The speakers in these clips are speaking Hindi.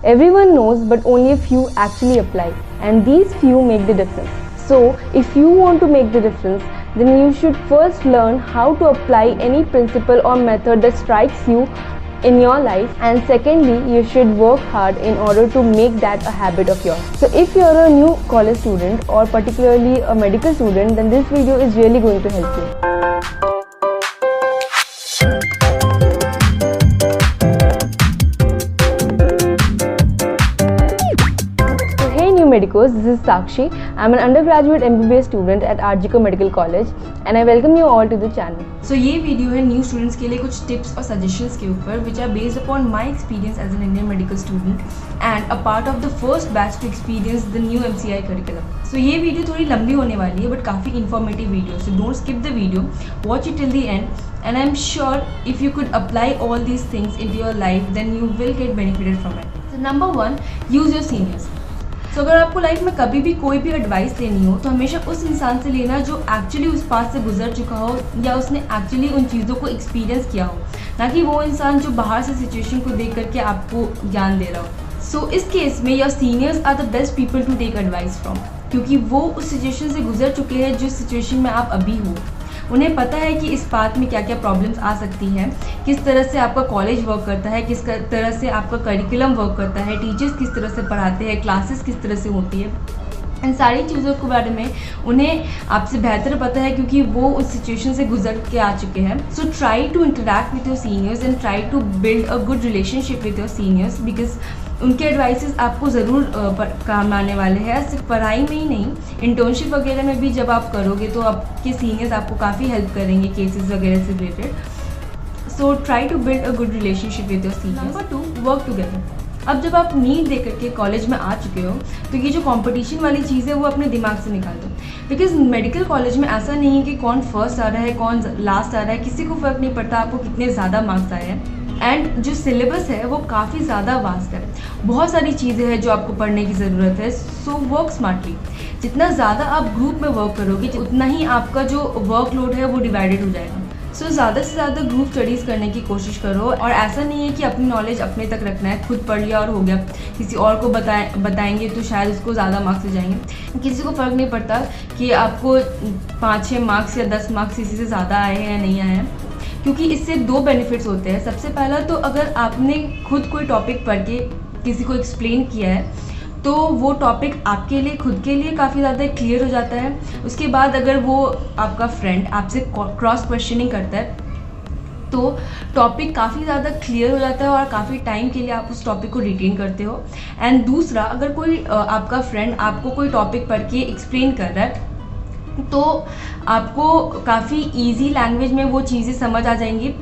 Everyone knows, but only a few actually apply, and these few make the difference. So, if you want to make the difference, then you should first learn how to apply any principle or method that strikes you in your life, and secondly, you should work hard in order to make that a habit of yours. So if you're a new college student or particularly a medical student, then this video is really going to help you. Medicos, this is Sakshi. I'm an undergraduate MBBS student at RGCO Medical College and I welcome you all to the channel. So ये वीडियो है न्यू स्टूडेंट्स के लिए कुछ टिप्स और सजेशंस के ऊपर which are based upon my experience as an Indian medical student and a part of the first batch to experience the new MCI curriculum. So ये वीडियो थोड़ी लंबी होने वाली है बट काफ़ी informative video, so don't skip the video, watch it till the end and I'm sure if you could apply all these things into your life then you will get benefited from it. So number 1, use your seniors. तो अगर आपको लाइफ में कभी भी कोई भी एडवाइस लेनी हो तो हमेशा उस इंसान से लेना जो एक्चुअली उस पास से गुजर चुका हो या उसने एक्चुअली उन चीज़ों को एक्सपीरियंस किया हो, ना कि वो इंसान जो बाहर से सिचुएशन को देख करके आपको ज्ञान दे रहा हो. सो इस केस में your seniors are the best people to take advice from, क्योंकि वो उस सिचुएशन से गुजर चुके हैं जिस सिचुएशन में आप अभी हो. उन्हें पता है कि इस पाथ में क्या क्या प्रॉब्लम्स आ सकती हैं, किस तरह से आपका कॉलेज वर्क करता है, किस तरह से आपका करिकुलम वर्क करता है, टीचर्स किस तरह से पढ़ाते हैं, क्लासेस किस तरह से होती है. इन सारी चीज़ों के बारे में उन्हें आपसे बेहतर पता है क्योंकि वो उस सिचुएशन से गुजर के आ चुके हैं. So try to interact with your seniors and try to build a good relationship with your seniors because उनके एडवाइसेस आपको ज़रूर काम आने वाले हैं. सिर्फ पढ़ाई में ही नहीं, इंटर्नशिप वगैरह में भी जब आप करोगे तो आपके सीनियर्स आपको काफ़ी हेल्प करेंगे केसेस वगैरह से related. So try to build a good relationship with your seniors. Number 2, work together. अब जब आप नीट दे करके कॉलेज में आ चुके हो तो ये जो कंपटीशन वाली चीज़ है वो अपने दिमाग से निकाल दो, बिकॉज मेडिकल कॉलेज में ऐसा नहीं है कि कौन फर्स्ट आ रहा है कौन लास्ट आ रहा है, किसी को फ़र्क नहीं पड़ता आपको कितने ज़्यादा मार्क्स आए हैं. एंड जो सिलेबस है वो काफ़ी ज़्यादा वास्ट है, बहुत सारी चीज़ें हैं जो आपको पढ़ने की ज़रूरत है. So work smartly. जितना ज़्यादा आप ग्रुप में वर्क करोगे उतना ही आपका जो वर्कलोड है वो डिवाइडेड हो जाएगा. सो ज़्यादा से ज़्यादा ग्रुप स्टडीज़ करने की कोशिश करो, और ऐसा नहीं है कि अपनी नॉलेज अपने तक रखना है, खुद पढ़ लिया और हो गया. किसी और को बताएंगे तो शायद उसको ज़्यादा मार्क्स हो जाएंगे. किसी को फ़र्क नहीं पड़ता कि आपको 5-6 मार्क्स या 10 मार्क्स किसी से ज़्यादा आए हैं या नहीं आए हैं, क्योंकि इससे 2 बेनिफिट्स होते हैं. सबसे पहला तो अगर आपने खुद कोई टॉपिक पढ़ के किसी को एक्सप्लेन किया है तो वो टॉपिक आपके लिए खुद के लिए काफ़ी ज़्यादा क्लियर हो जाता है. उसके बाद अगर वो आपका फ्रेंड आपसे क्रॉस क्वेश्चनिंग करता है तो टॉपिक काफ़ी ज़्यादा क्लियर हो जाता है और काफ़ी टाइम के लिए आप उस टॉपिक को रिटेन करते हो. एंड दूसरा, अगर कोई आपका फ्रेंड आपको कोई टॉपिक पढ़ के एक्सप्लेन कर रहा है तो आपको काफ़ी ईजी लैंग्वेज में वो चीज़ें समझ आ जाएंगी,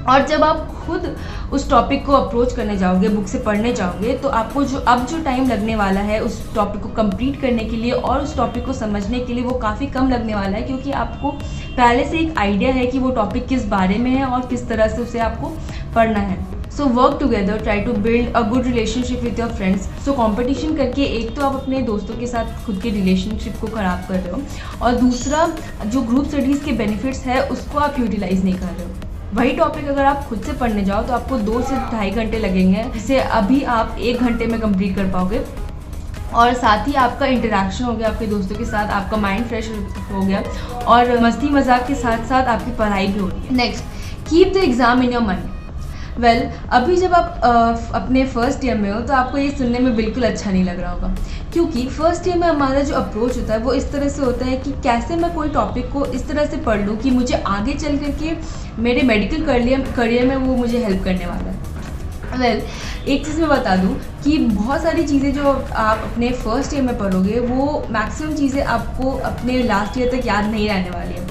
और जब आप खुद उस टॉपिक को अप्रोच करने जाओगे, बुक से पढ़ने जाओगे, तो आपको जो टाइम लगने वाला है उस टॉपिक को कंप्लीट करने के लिए और उस टॉपिक को समझने के लिए वो काफ़ी कम लगने वाला है, क्योंकि आपको पहले से एक आइडिया है कि वो टॉपिक किस बारे में है और किस तरह से उसे आपको पढ़ना है. So work together, try to build a good relationship with your friends. So competition करके एक तो आप अपने दोस्तों के साथ खुद के रिलेशनशिप को ख़राब कर रहे हो, और दूसरा जो ग्रुप स्टडीज़ के बेनिफिट्स है उसको आप यूटिलाइज़ नहीं कर रहे हो. वही टॉपिक अगर आप खुद से पढ़ने जाओ तो आपको 2 से 2.5 घंटे लगेंगे, जिसे अभी आप 1 घंटे में कंप्लीट कर पाओगे, और साथ ही आपका इंटरेक्शन हो गया आपके दोस्तों के साथ, आपका माइंड फ्रेश हो गया, और मस्ती मजाक के साथ साथ आपकी पढ़ाई भी हो रही है. Next, keep the exam in your mind. Well, अभी जब आप अपने फर्स्ट ईयर में हो तो आपको ये सुनने में बिल्कुल अच्छा नहीं लग रहा होगा, क्योंकि फर्स्ट ईयर में हमारा जो अप्रोच होता है वो इस तरह से होता है कि कैसे मैं कोई टॉपिक को इस तरह से पढ़ लूँ कि मुझे आगे चल करके मेरे मेडिकल करियर में वो मुझे हेल्प करने वाला है. वेल, एक चीज़ मैं बता दूं कि बहुत सारी चीज़ें जो आप अपने फर्स्ट ईयर में पढ़ोगे वो मैक्सिमम चीज़ें आपको अपने लास्ट ईयर तक याद नहीं रहने वाली है.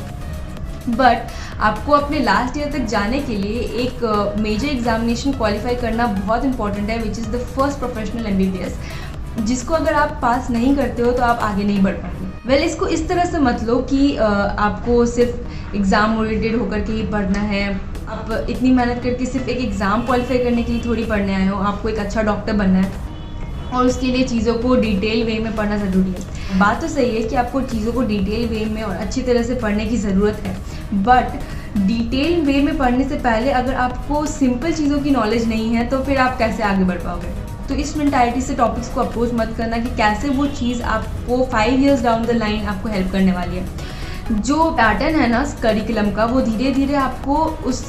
बट आपको अपने लास्ट ईयर तक जाने के लिए एक मेजर एग्जामिनेशन क्वालिफाई करना बहुत इंपॉर्टेंट है, which is the first professional MBBS, जिसको अगर आप पास नहीं करते हो तो आप आगे नहीं बढ़ पाएंगे. वेल, इसको इस तरह से मत लो कि आपको सिर्फ एग्ज़ाम ओरिएंटेड होकर के ही पढ़ना है. आप इतनी मेहनत करके सिर्फ एक एग्ज़ाम क्वालिफाई करने के लिए थोड़ी पढ़ने आए हो. आपको एक अच्छा डॉक्टर बनना है और उसके लिए चीज़ों को डिटेल वे में पढ़ना ज़रूरी है. बात तो सही है कि आपको चीज़ों को डिटेल वे में और अच्छी तरह से पढ़ने की ज़रूरत है, बट डिटेल वे में पढ़ने से पहले अगर आपको सिंपल चीज़ों की नॉलेज नहीं है तो फिर आप कैसे आगे बढ़ पाओगे. तो इस मेंटालिटी से टॉपिक्स को अप्रोच मत करना कि कैसे वो चीज़ आपको 5 years डाउन द लाइन आपको हेल्प करने वाली है। जो पैटर्न है ना करिकुलम का, वो धीरे धीरे आपको उस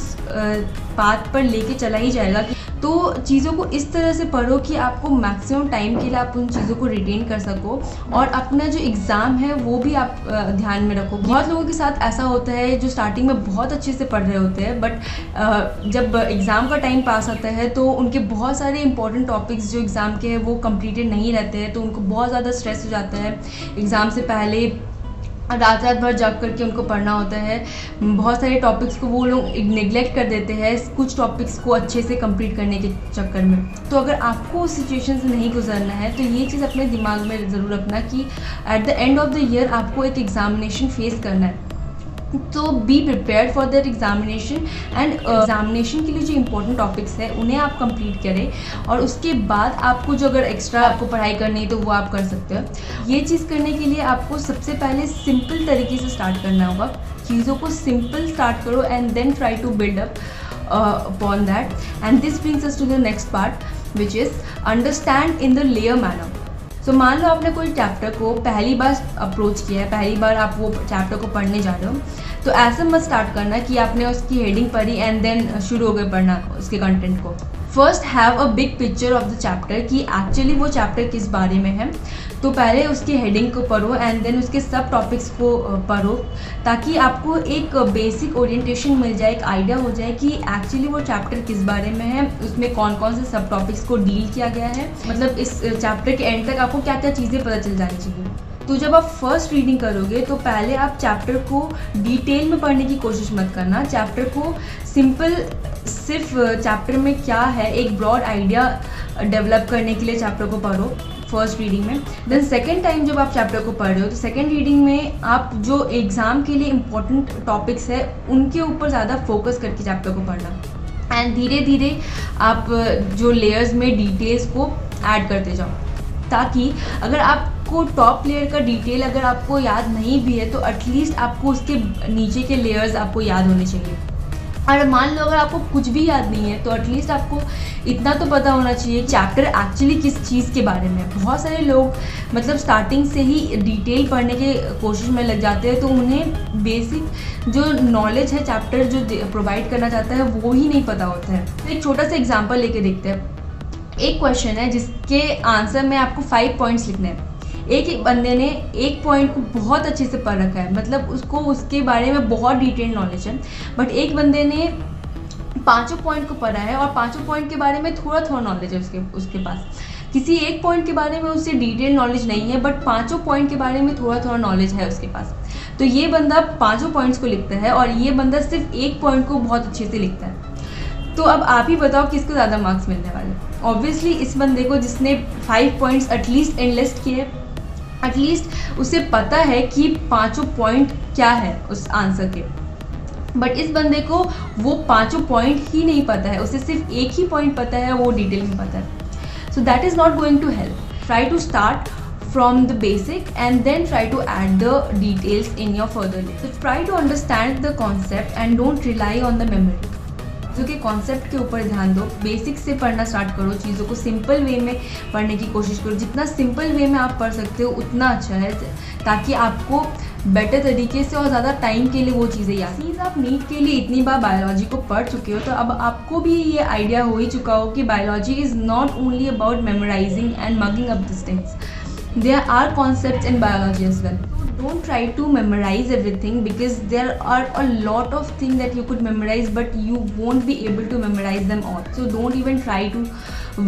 पाथ पर लेके चला ही जाएगा। तो चीज़ों को इस तरह से पढ़ो कि आपको मैक्सिमम टाइम के लिए आप उन चीज़ों को रिटेन कर सको, और अपना जो एग्ज़ाम है वो भी आप ध्यान में रखो। बहुत लोगों के साथ ऐसा होता है जो स्टार्टिंग में बहुत अच्छे से पढ़ रहे होते हैं, बट जब एग्ज़ाम का टाइम पास आता है तो उनके बहुत सारे इंपॉर्टेंट टॉपिक्स जो एग्ज़ाम के हैं वो कंप्लीटेड नहीं रहते हैं, तो उनको बहुत ज़्यादा स्ट्रेस हो जाता है। एग्ज़ाम से पहले रात भर जग करके उनको पढ़ना होता है। बहुत सारे टॉपिक्स को वो लोग निगलेक्ट कर देते हैं कुछ टॉपिक्स को अच्छे से कंप्लीट करने के चक्कर में। तो अगर आपको उस सिचुएशन से नहीं गुजरना है तो ये चीज़ अपने दिमाग में ज़रूर रखना कि at the end of the year आपको एक एग्जामिनेशन फेस करना है। तो be prepared for that examination, and examination के लिए जो इंपॉर्टेंट टॉपिक्स है उन्हें आप कंप्लीट करें, और उसके बाद आपको जो अगर एक्स्ट्रा आपको पढ़ाई करनी है तो वो आप कर सकते हो। ये चीज़ करने के लिए आपको सबसे पहले सिंपल तरीके से स्टार्ट करना होगा। चीज़ों को सिंपल स्टार्ट करो and then try to build up upon that, and this brings us to the next part which is understand in the layer manner. So मान लो आपने कोई चैप्टर को पहली बार अप्रोच किया है, पहली बार आप वो चैप्टर को पढ़ने जा रहे हो, तो ऐसा मत स्टार्ट करना कि आपने उसकी हेडिंग पढ़ी एंड देन शुरू हो गए पढ़ना उसके कंटेंट को। First have a big picture of the chapter कि एक्चुअली वो चैप्टर किस बारे में है। तो पहले उसकी हेडिंग को पढ़ो एंड देन उसके सब टॉपिक्स को पढ़ो, ताकि आपको एक बेसिक ओरिएंटेशन मिल जाए, एक आइडिया हो जाए कि एक्चुअली वो चैप्टर किस बारे में है, उसमें कौन कौन से सब टॉपिक्स को डील किया गया है। मतलब इस चैप्टर के एंड तक आपको क्या क्या चीज़ें पता चल जानी चाहिए। तो जब आप फर्स्ट रीडिंग करोगे तो पहले आप चैप्टर को डिटेल में पढ़ने की कोशिश मत करना। चैप्टर को सिंपल सिर्फ चैप्टर में क्या है एक ब्रॉड आइडिया डेवलप करने के लिए चैप्टर को पढ़ो फर्स्ट रीडिंग में। देन सेकेंड टाइम जब आप चैप्टर को पढ़ रहे हो तो सेकेंड रीडिंग में आप जो एग्ज़ाम के लिए इम्पोर्टेंट टॉपिक्स है उनके ऊपर ज़्यादा फोकस करके चैप्टर को पढ़ना, एंड धीरे धीरे आप जो लेयर्स में डिटेल्स को ऐड करते जाओ, ताकि अगर आपको टॉप लेयर का डिटेल अगर आपको याद नहीं भी है तो एटलीस्ट आपको उसके नीचे के लेयर्स आपको याद होने चाहिए। और मान लो अगर आपको कुछ भी याद नहीं है तो एटलीस्ट आपको इतना तो पता होना चाहिए चैप्टर एक्चुअली किस चीज़ के बारे में। बहुत सारे लोग मतलब स्टार्टिंग से ही डिटेल पढ़ने के कोशिश में लग जाते हैं, तो उन्हें बेसिक जो नॉलेज है चैप्टर जो प्रोवाइड करना चाहता है वो ही नहीं पता होता है। तो एक छोटा सा एग्जाम्पल लेके देखते हैं। एक क्वेश्चन है जिसके आंसर में आपको 5 पॉइंट्स लिखने हैं। एक बंदे ने एक पॉइंट को बहुत अच्छे से पढ़ रखा है, मतलब उसको उसके बारे में बहुत डिटेल नॉलेज है, बट एक बंदे ने 5 पॉइंट को पढ़ा है और 5 पॉइंट के बारे में थोड़ा थोड़ा नॉलेज है उसके पास। किसी एक पॉइंट के बारे में उससे डिटेल नॉलेज नहीं है, बट 5 पॉइंट के बारे में थोड़ा थोड़ा नॉलेज है उसके पास। तो ये बंदा 5 पॉइंट्स को लिखता है और ये बंदा सिर्फ एक पॉइंट को बहुत अच्छे से लिखता है। तो अब आप ही बताओ किसको ज़्यादा मार्क्स मिलने वाले। ऑब्वियसली इस बंदे को जिसने 5 पॉइंट्स एटलीस्ट एनलिस्ट किए, एटलीस्ट उसे पता है कि 5 पॉइंट क्या है उस आंसर के। बट इस बंदे को वो 5 पॉइंट ही नहीं पता है, उसे सिर्फ एक ही पॉइंट पता है, वो डिटेल में पता है। So that is not going to help. Try to start from the basic and then try to add the details in your further list. So try to understand the concept and don't rely on the memory. जो कि कॉन्सेप्ट के ऊपर ध्यान दो, बेसिक से पढ़ना स्टार्ट करो, चीज़ों को सिंपल वे में पढ़ने की कोशिश करो। जितना सिंपल वे में आप पढ़ सकते हो उतना अच्छा है, ताकि आपको बेटर तरीके से और ज़्यादा टाइम के लिए वो चीज़ें याद। प्लीज़ आप नीट के लिए इतनी बार बायोलॉजी को पढ़ चुके हो तो अब आपको भी ये आइडिया हो ही चुका हो कि biology is not only about memorising and mugging up this things. There are concepts in biology as well. Don't try to memorize everything because there are a lot of things that you could memorize but you won't be able to memorize them all. So don't even try to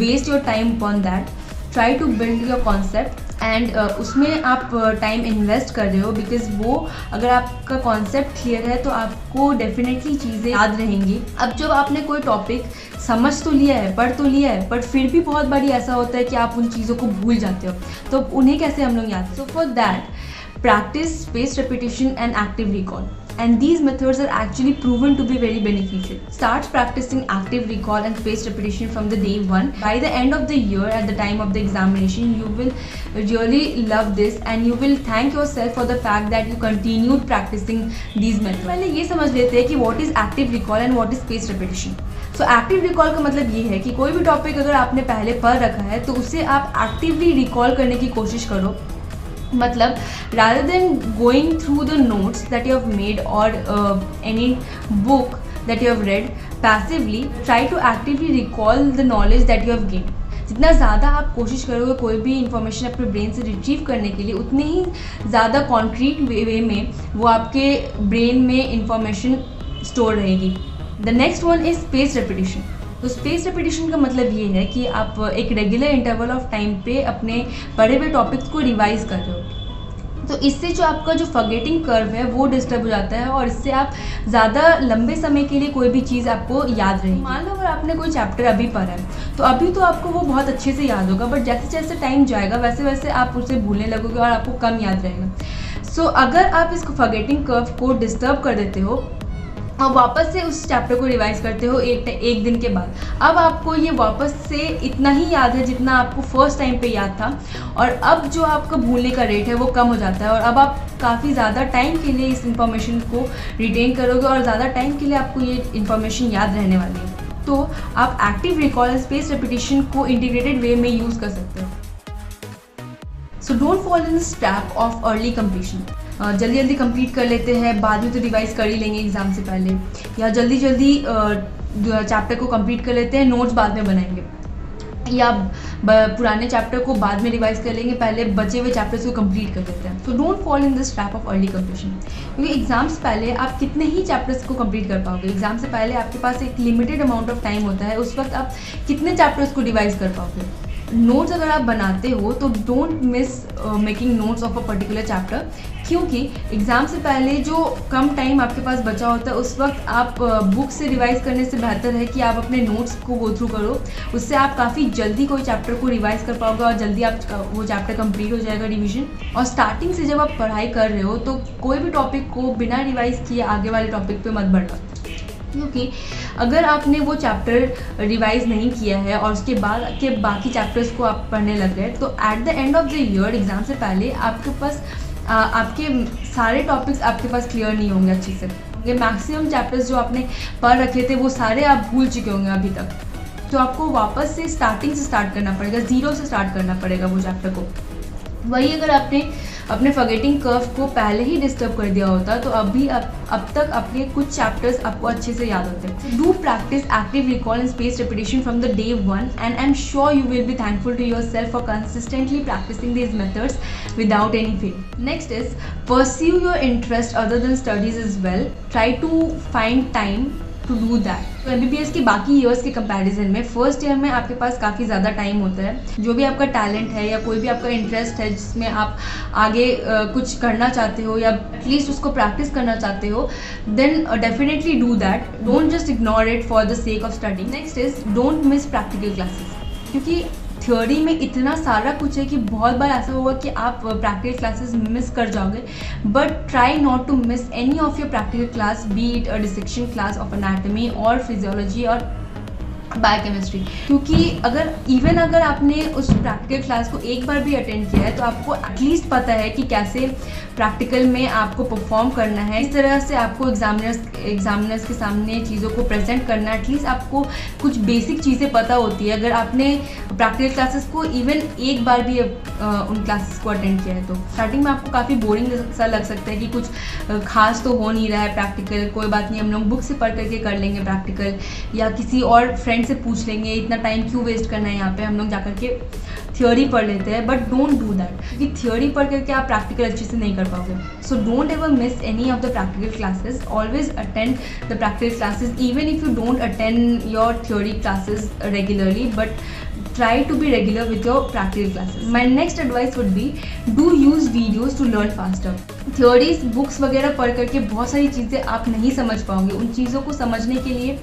waste your time upon that. Try to build your concept and उसमें आप टाइम इन्वेस्ट कर रहे हो बिकॉज वो अगर आपका कॉन्सेप्ट क्लियर है तो आपको डेफिनेटली चीज़ें याद रहेंगी. अब जब आपने कोई टॉपिक समझ तो लिया है, पढ़ तो लिया है, बट फिर भी बहुत बारी ऐसा होता है कि आप उन चीज़ों को भूल जाते हो, तो उन्हें कैसे हम लोग याद. So for that practice spaced repetition and active recall, and these methods are actually proven to be very beneficial. Start practicing active recall and spaced repetition from the day one. By the end of the year, at the time of the examination, you will really love this and you will thank yourself for the fact that you continued practicing these methods. पहले ये समझ लेते हैं कि what is active recall and what is spaced repetition. So so active recall का मतलब ये है कि कोई भी टॉपिक अगर आपने पहले पढ़ रखा है तो उसे आप एक्टिवली रिकॉल करने की कोशिश करो। मतलब rather than going through the notes that you have made or any book that you have read passively, try to actively recall the knowledge that you have gained. जितना ज़्यादा आप कोशिश करोगे कोई भी इंफॉर्मेशन अपने ब्रेन से रिट्रीव करने के लिए, उतने ही ज़्यादा कॉन्क्रीट वे में वो आपके ब्रेन में इंफॉर्मेशन स्टोर रहेगी। The next one is space repetition. तो स्पेस रेपिटेशन का मतलब ये है कि आप एक रेगुलर इंटरवल ऑफ टाइम पे अपने पढ़े हुए टॉपिक्स को रिवाइज कर रहे हो, तो इससे जो आपका जो फॉरगेटिंग कर्व है वो डिस्टर्ब हो जाता है और इससे आप ज़्यादा लंबे समय के लिए कोई भी चीज़ आपको याद रहेगी। मान लो अगर आपने कोई चैप्टर अभी पढ़ा है तो अभी तो आपको वो बहुत अच्छे से याद होगा, बट जैसे जैसे टाइम जाएगा वैसे वैसे आप उसे भूलने लगोगे और आपको कम याद रहेगा। सो अगर आप इस फॉरगेटिंग कर्व को डिस्टर्ब कर देते हो और वापस से उस चैप्टर को रिवाइज करते हो एक दिन के बाद, अब आपको ये वापस से इतना ही याद है जितना आपको फर्स्ट टाइम पे याद था, और अब जो आपका भूलने का रेट है वो कम हो जाता है और अब आप काफ़ी ज़्यादा टाइम के लिए इस इंफॉर्मेशन को रिटेन करोगे और ज़्यादा टाइम के लिए आपको ये इंफॉर्मेशन याद रहने वाली है। तो आप active recall and space repetition को इंटीग्रेटेड वे में यूज़ कर सकते हो। So don't fall in this trap of early completion. जल्दी जल्दी कंप्लीट कर लेते हैं, बाद में तो रिवाइज कर ही लेंगे एग्ज़ाम से पहले, या जल्दी जल्दी चैप्टर को कंप्लीट कर लेते हैं, नोट्स बाद में बनाएंगे, या पुराने चैप्टर को बाद में रिवाइज कर लेंगे, पहले बचे हुए चैप्टर्स को कंप्लीट कर लेते हैं। तो don't fall in this trap of early completion, क्योंकि एग्जाम से पहले आप कितने ही चैप्टर्स को कंप्लीट कर पाओगे। एग्जाम से पहले आपके पास एक लिमिटेड अमाउंट ऑफ टाइम होता है, उस वक्त आप कितने चैप्टर्स को रिवाइज कर पाओगे। नोट्स अगर आप बनाते हो तो don't miss making notes of a particular chapter, क्योंकि एग्ज़ाम से पहले जो कम टाइम आपके पास बचा होता है उस वक्त आप बुक से रिवाइज करने से बेहतर है कि आप अपने नोट्स को गो थ्रू करो। उससे आप काफ़ी जल्दी कोई चैप्टर को रिवाइज कर पाओगे और जल्दी आप वो चैप्टर कंप्लीट हो जाएगा रिवीजन। और स्टार्टिंग से जब आप पढ़ाई कर रहे हो तो कोई भी टॉपिक को बिना रिवाइज किए आगे वाले टॉपिक पे मत बढ़ना, क्योंकि अगर आपने वो चैप्टर रिवाइज नहीं किया है और उसके बाद के बाकी चैप्टर्स को आप पढ़ने लग गए तो at the end of the year exam से पहले आपके पास आपके सारे टॉपिक्स आपके पास क्लियर नहीं होंगे अच्छे से। ये मैक्सिमम चैप्टर्स जो आपने पढ़ रखे थे वो सारे आप भूल चुके होंगे अभी तक, तो आपको वापस से स्टार्टिंग से स्टार्ट करना पड़ेगा, ज़ीरो से स्टार्ट करना पड़ेगा वो चैप्टर को। वही अगर आपने अपने फॉरगेटिंग कर्व को पहले ही डिस्टर्ब कर दिया होता तो अब तक अपने कुछ चैप्टर्स आपको अच्छे से याद होते। Do practice active recall and space repetition from the day one and I am sure you will be thankful to yourself for consistently practising these methods without any fail. Next is pursue your interest other than studies as well. Try to find time to do that. तो MBBS के बाकी ईयर्स के कंपैरिजन में फर्स्ट ईयर में आपके पास काफ़ी ज़्यादा टाइम होता है। जो भी आपका टैलेंट है या कोई भी आपका इंटरेस्ट है जिसमें आप आगे कुछ करना चाहते हो या एटलीस्ट उसको प्रैक्टिस करना चाहते हो, then definitely do that. Don't just ignore it for the sake of study. Next is don't miss practical classes, क्योंकि थ्योरी में इतना सारा कुछ है कि बहुत बार ऐसा होगा कि आप प्रैक्टिकल क्लासेस मिस कर जाओगे, but try not to miss any of your practical class, be it a dissection class of anatomy और फिजियोलॉजी और बायोकेमिस्ट्री, क्योंकि अगर आपने उस प्रैक्टिकल क्लास को एक बार भी अटेंड किया है तो आपको एटलीस्ट पता है कि कैसे प्रैक्टिकल में आपको परफॉर्म करना है, इस तरह से आपको एग्जामिनर्स के सामने चीज़ों को प्रेजेंट करना है। एटलीस्ट आपको कुछ बेसिक चीज़ें पता होती है अगर आपने प्रैक्टिकल क्लासेस को इवन एक बार भी उन क्लासेस को अटेंड किया है। तो स्टार्टिंग में आपको काफ़ी बोरिंग सा लग सकता है कि कुछ खास तो हो नहीं रहा है प्रैक्टिकल, कोई बात नहीं, हम लोग बुक से पढ़ करके कर लेंगे प्रैक्टिकल, या किसी और फ्रेंड से पूछ लेंगे, इतना टाइम क्यों वेस्ट करना है, यहाँ पे हम लोग जाकर के थ्योरी पढ़ लेते हैं। बट डोंट डू दैट, क्योंकि थ्योरी पढ़ करके आप प्रैक्टिकल अच्छे से नहीं कर पाओगे। So don't ever miss any of the practical classes, always attend the practical classes even if you don't attend your theory classes regularly, but try to be regular with your practical classes. My next advice would be do use videos to learn faster. Theories, books वगैरह पढ़ करके बहुत सारी चीज़ें आप नहीं समझ पाओगे। उन चीज़ों को समझने के लिए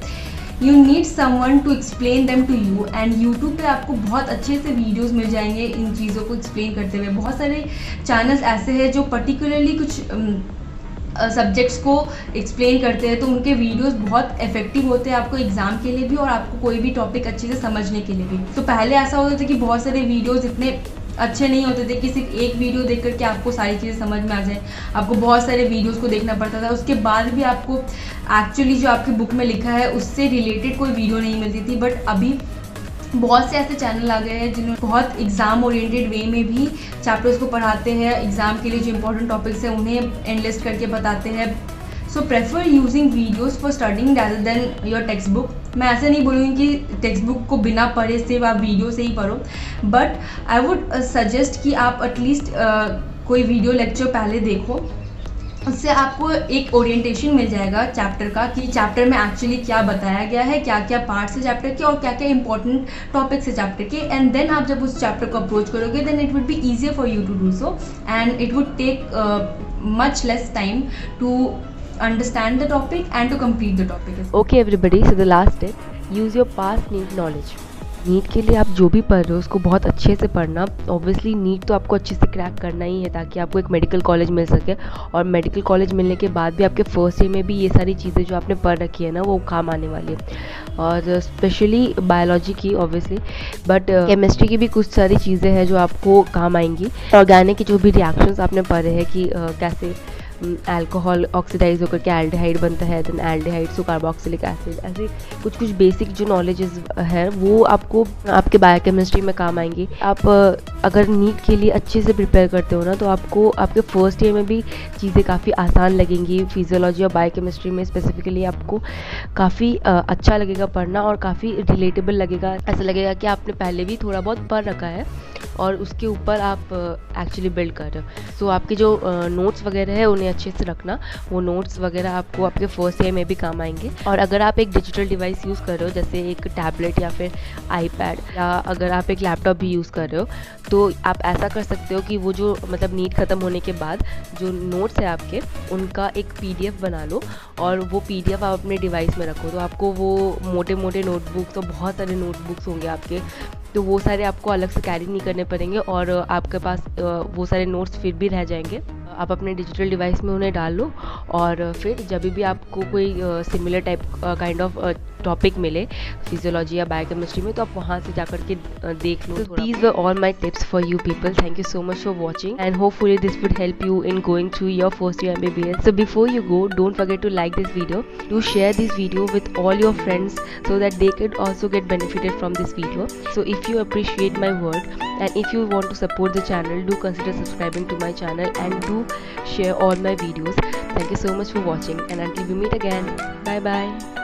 you need someone to explain them to you, and YouTube पे आपको बहुत अच्छे से वीडियोस मिल जाएंगे इन चीज़ों को एक्सप्लेन करते हुए। बहुत सारे चैनल्स ऐसे हैं जो पर्टिकुलरली कुछ सब्जेक्ट्स को एक्सप्लेन करते हैं, तो उनके वीडियोस बहुत इफेक्टिव होते हैं आपको एग्ज़ाम के लिए भी और आपको कोई भी टॉपिक अच्छे से समझने के लिए भी। तो पहले ऐसा होता था कि बहुत सारे वीडियोस इतने अच्छे नहीं होते थे कि सिर्फ एक वीडियो देख करके आपको सारी चीज़ें समझ में आ जाए, आपको बहुत सारे वीडियोस को देखना पड़ता था, उसके बाद भी आपको एक्चुअली जो आपकी बुक में लिखा है उससे रिलेटेड कोई वीडियो नहीं मिलती थी। बट अभी बहुत से ऐसे चैनल आ गए हैं जिन्होंने बहुत एग्ज़ाम ओरिएंटेड वे में भी चैप्टर्स को पढ़ाते हैं, एग्ज़ाम के लिए जो इंपॉर्टेंट टॉपिक्स हैं उन्हें एनलिस्ट करके बताते हैं। So prefer using videos for studying rather than your textbook. मैं ऐसे नहीं बोलूँगी कि टेक्स्ट बुक को बिना पढ़े सिर्फ आप वीडियो से ही पढ़ो, बट आई वुड सजेस्ट कि आप एटलीस्ट कोई वीडियो लेक्चर पहले देखो, उससे आपको एक ओरिएंटेशन मिल जाएगा चैप्टर का कि चैप्टर में एक्चुअली क्या बताया गया है, क्या क्या पार्ट्स है चैप्टर के और क्या क्या इंपॉर्टेंट टॉपिक्स है चैप्टर के। एंड देन आप जब उस चैप्टर को अप्रोच करोगे then it would be easier for you to do so and it would take much less time to understand the topic and to complete the topic. Okay everybody, so the last step, use your past NEET knowledge. NEET के लिए आप जो भी पढ़ रहे हो उसको बहुत अच्छे से पढ़ना। ऑब्वियसली नीट तो आपको अच्छे से क्रैक करना ही है ताकि आपको एक मेडिकल कॉलेज मिल सके, और मेडिकल कॉलेज मिलने के बाद भी आपके फर्स्ट ईयर में भी ये सारी चीज़ें जो आपने पढ़ रखी है ना वो काम आने वाली है, और स्पेशली बायोलॉजी की ऑब्वियसली, बट केमिस्ट्री की भी कुछ सारी चीज़ें हैं जो आपको काम आएंगी। ऑर्गेनिक की जो भी रिएक्शंस आपने पढ़े हैं कि कैसे अल्कोहल ऑक्सीडाइज होकर के एल्डिहाइड बनता है, then aldehyde to carboxylic acid, ऐसे कुछ कुछ बेसिक जो नॉलेजेस है वो आपको आपके बायोकेमिस्ट्री में काम आएंगी। आप अगर नीट के लिए अच्छे से प्रिपेयर करते हो ना तो आपको आपके फर्स्ट ईयर में भी चीज़ें काफ़ी आसान लगेंगी। फिजियोलॉजी और बायोकेमिस्ट्री में स्पेसिफिकली आपको काफ़ी अच्छा लगेगा पढ़ना और काफ़ी रिलेटेबल लगेगा। ऐसा लगेगा कि आपने पहले भी थोड़ा बहुत पढ़ रखा है और उसके ऊपर आप एक्चुअली बिल्ड कर रहे हो। सो आपके जो नोट्स वगैरह है उन्हें अच्छे से रखना, वो नोट्स वगैरह आपको आपके फर्स्ट ईयर में भी काम आएंगे। और अगर आप एक डिजिटल डिवाइस यूज़ कर रहे हो जैसे एक टैबलेट या फिर आईपैड, या अगर आप एक लैपटॉप भी यूज़ कर रहे हो तो आप ऐसा कर सकते हो कि वो जो मतलब नीट ख़त्म होने के बाद जो नोट्स है आपके उनका एक PDF बना लो और वो PDF आप अपने डिवाइस में रखो। तो आपको वो मोटे मोटे नोटबुक्स और बहुत सारे नोटबुक्स होंगे आपके, तो वो सारे आपको अलग से कैरी नहीं करने पड़ेंगे और आपके पास वो सारे नोट्स फिर भी रह जाएंगे। आप अपने डिजिटल डिवाइस में उन्हें डाल लो और फिर जब भी आपको कोई similar type kind of topic मिले फिजियोलॉजी या बायोकेमिस्ट्री में तो आप वहाँ से जाकर के देख लो। These were all my tips for you people. Thank you so much for watching and hopefully this would help you in going through your first year MBBS. So before you go, don't forget to like this video, do share this video with all your friends so that they could also get benefited from this video. So if you appreciate my work and if you want to support the channel, do consider subscribing to my channel and do share all my videos. Thank you so much for watching and until we meet again, bye bye.